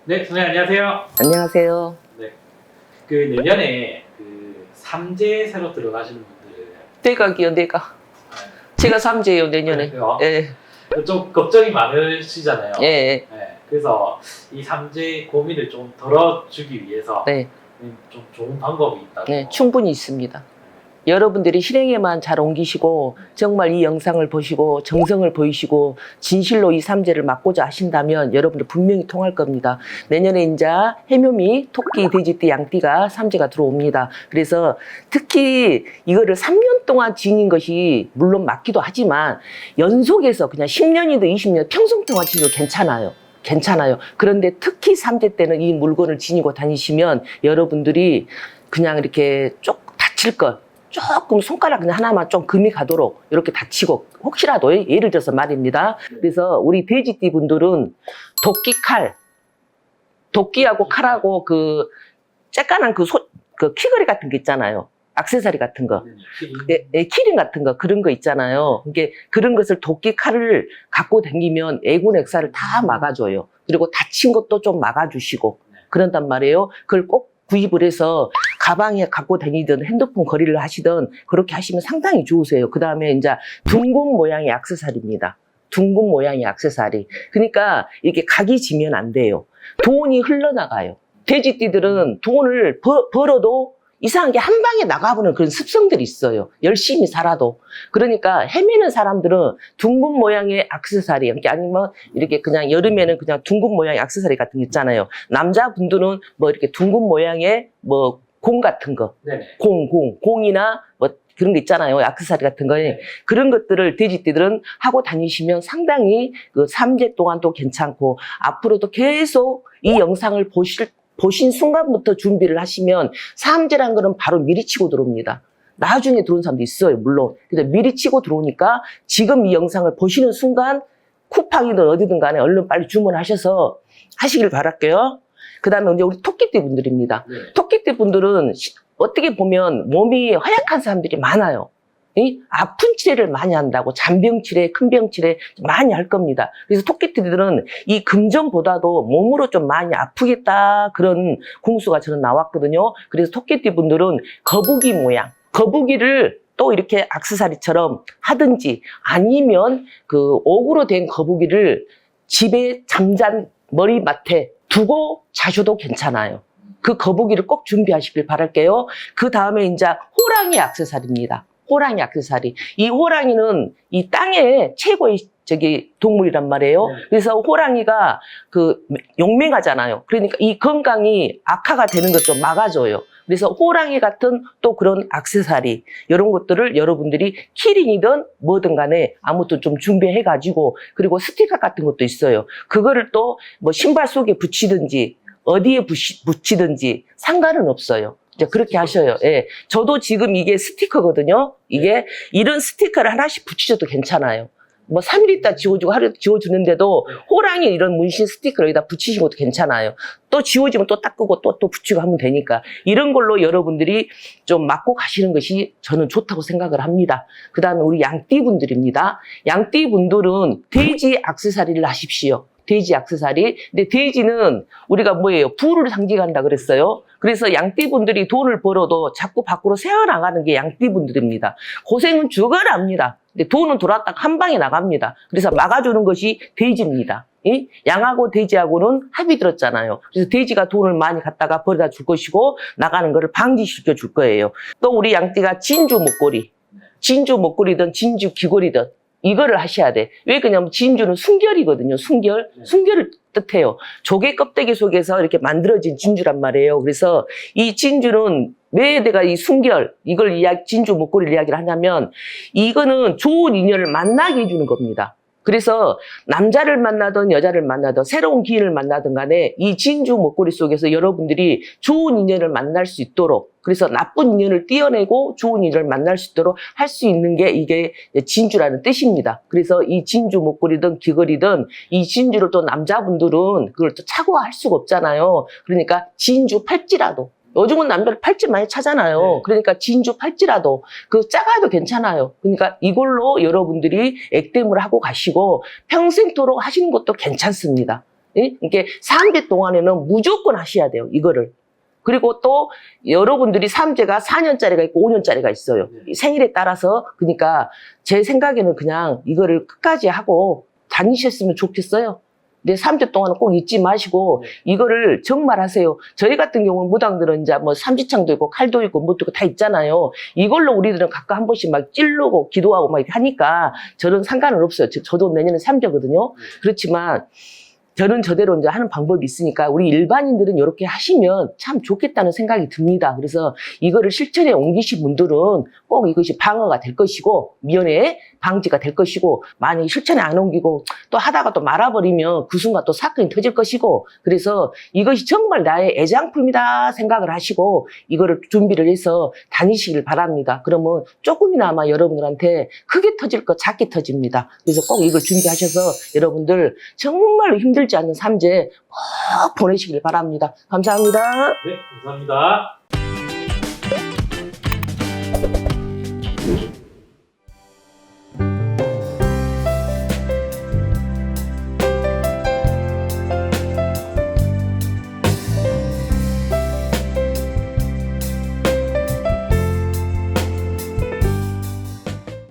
네, 선생님 안녕하세요. 안녕하세요. 네, 그 내년에 그 삼재 새로 들어가시는 분들 내가. 제가 삼재예요, 내년에. 그래요? 예, 좀 걱정이 많으시잖아요. 예, 네, 그래서 이 삼재 고민을 좀 덜어주기 위해서 네, 좀 좋은 방법이 있다고. 네, 충분히 있습니다. 여러분들이 실행에만 잘 옮기시고 정말 이 영상을 보시고 정성을 보이시고 진실로 이 삼재를 맡고자 하신다면 여러분들 분명히 통할 겁니다. 내년에 이제 해묘미, 토끼, 돼지띠, 양띠가 삼재가 들어옵니다. 그래서 특히 이거를 3년 동안 지닌 것이 물론 맞기도 하지만 연속해서 그냥 10년이든 20년 평생 동안 지녀도 괜찮아요. 그런데 특히 삼재 때는 이 물건을 지니고 다니시면 여러분들이 그냥 이렇게 쪽 다칠 것 조금 손가락 그냥 하나만 좀 금이 가도록 이렇게 다치고 혹시라도 예를 들어서 말입니다. 그래서 우리 돼지띠 분들은 도끼하고 칼하고 그 쬐깐한 그 귀걸이 같은 거 있잖아요. 액세서리 같은 거. 키링 같은 거 그런 거 있잖아요. 이게 그런 것을 도끼 칼을 갖고 다니면 애군 액사를 다 막아줘요. 그리고 다친 것도 좀 막아주시고 그런단 말이에요. 그걸 꼭 구입을 해서 가방에 갖고 다니든 핸드폰 거리를 하시든 그렇게 하시면 상당히 좋으세요. 그 다음에 이제 둥근 모양의 액세서리입니다. 둥근 모양의 액세서리. 그러니까 이게 각이 지면 안 돼요. 돈이 흘러나가요. 돼지띠들은 돈을 벌어도 이상하게 한 방에 나가보는 그런 습성들이 있어요. 열심히 살아도. 그러니까 헤매는 사람들은 둥근 모양의 액세서리, 아니면 이렇게 그냥 여름에는 그냥 둥근 모양의 액세서리 같은 거 있잖아요. 남자분들은 뭐 이렇게 둥근 모양의 뭐 공 같은 거. 네네. 공이나 뭐 그런 거 있잖아요. 액세서리 같은 거. 네. 그런 것들을 돼지띠들은 하고 다니시면 상당히 그 삼재 동안도 괜찮고 앞으로도 계속 이 영상을 보신 순간부터 준비를 하시면 삼재란 거는 바로 미리 치고 들어옵니다. 나중에 들어온 사람도 있어요, 물론. 근데 미리 치고 들어오니까 지금 이 영상을 보시는 순간 쿠팡이든 어디든 간에 얼른 빨리 주문하셔서 하시길 바랄게요. 그 다음에 이제 우리 토끼띠 분들입니다. 네. 토끼띠 분들은 어떻게 보면 몸이 허약한 사람들이 많아요. 아픈 치레를 많이 한다고 잔병 치레, 큰 병 치레 많이 할 겁니다. 그래서 토끼띠들은 이 금전보다도 몸으로 좀 많이 아프겠다 그런 공수가 저는 나왔거든요. 그래서 토끼띠 분들은 거북이 모양, 거북이를 또 이렇게 액세서리처럼 하든지 아니면 그 옥으로 된 거북이를 집에 잠잔 머리맡에 두고 자셔도 괜찮아요. 그 거북이를 꼭 준비하시길 바랄게요. 그 다음에 이제 호랑이 액세서리입니다. 호랑이 액세서리. 이 호랑이는 이 땅의 최고의 동물이란 말이에요. 네. 그래서 호랑이가 그 용맹하잖아요. 그러니까 이 건강이 악화가 되는 것 좀 막아줘요. 그래서 호랑이 같은 또 그런 액세서리 이런 것들을 여러분들이 키링이든 뭐든 간에 아무튼 좀 준비해가지고 그리고 스티커 같은 것도 있어요. 그거를 또 뭐 신발 속에 붙이든지 어디에 붙이든지 상관은 없어요. 이제 그렇게 하셔요. 예. 저도 지금 이게 스티커거든요. 이게 이런 스티커를 하나씩 붙이셔도 괜찮아요. 뭐 3일 있다 지워주고 하루 지워주는데도 호랑이 이런 문신 스티커를 여기다 붙이신 것도 괜찮아요. 또 지워지면 또 닦고 또 붙이고 하면 되니까 이런 걸로 여러분들이 좀 맞고 가시는 것이 저는 좋다고 생각을 합니다. 그 다음에 우리 양띠 분들입니다. 양띠 분들은 돼지 액세서리를 하십시오. 돼지 액세서리. 근데 돼지는 우리가 뭐예요? 부를 상징한다 그랬어요. 그래서 양띠분들이 돈을 벌어도 자꾸 밖으로 새어나가는 게 양띠분들입니다. 고생은 죽어납니다. 근데 돈은 돌아왔다 한 방에 나갑니다. 그래서 막아주는 것이 돼지입니다. 양하고 돼지하고는 합의 들었잖아요. 그래서 돼지가 돈을 많이 갖다가 벌어다 줄 것이고 나가는 거를 방지시켜 줄 거예요. 또 우리 양띠가 진주 목걸이든 진주 귀걸이든 이거를 하셔야 돼. 왜 그러냐면 진주는 순결이거든요. 순결을 뜻해요. 조개 껍데기 속에서 이렇게 만들어진 진주란 말이에요. 그래서 이 진주는 왜 내가 이 순결, 진주 목걸이를 이야기를 하냐면 이거는 좋은 인연을 만나게 해주는 겁니다. 그래서 남자를 만나든 여자를 만나든 새로운 기인을 만나든 간에 이 진주 목걸이 속에서 여러분들이 좋은 인연을 만날 수 있도록 그래서 나쁜 인연을 띄어내고 좋은 인연을 만날 수 있도록 할 수 있는 게 이게 진주라는 뜻입니다. 그래서 이 진주 목걸이든 귀걸이든 이 진주를 또 남자분들은 그걸 또 차고 할 수가 없잖아요. 그러니까 진주 팔찌라도 요즘은 남자들 팔찌 많이 차잖아요. 네. 그러니까 진주 팔찌라도 그 작아도 괜찮아요. 그러니까 이걸로 여러분들이 액땜을 하고 가시고 평생토록 하시는 것도 괜찮습니다. 이게 3제 동안에는 무조건 하셔야 돼요. 이거를. 그리고 또 여러분들이 3제가 4년짜리가 있고 5년짜리가 있어요. 생일에 따라서. 그러니까 제 생각에는 그냥 이거를 끝까지 하고 다니셨으면 좋겠어요. 근데 3주 동안은 꼭 잊지 마시고 이거를 정말 하세요. 저희 같은 경우는 무당들은 이제 뭐 삼지창도 있고 칼도 있고 뭣도 있고 다 있잖아요. 이걸로 우리들은 각각 한 번씩 막 찌르고 기도하고 막 이렇게 하니까 저는 상관은 없어요. 저도 내년에 3제거든요. 그렇지만 저는 저대로 이제 하는 방법이 있으니까 우리 일반인들은 이렇게 하시면 참 좋겠다는 생각이 듭니다. 그래서 이거를 실천에 옮기신 분들은 꼭 이것이 방어가 될 것이고 미연에 방지가 될 것이고 만약에 실천에 안 옮기고 또 하다가 또 말아버리면 그 순간 또 사건이 터질 것이고 그래서 이것이 정말 나의 애장품이다 생각을 하시고 이거를 준비를 해서 다니시길 바랍니다. 그러면 조금이나마 여러분들한테 크게 터질 것 작게 터집니다. 그래서 꼭 이걸 준비하셔서 여러분들 정말로 힘들지 않는 3제 꼭 보내시길 바랍니다. 감사합니다. 네, 감사합니다.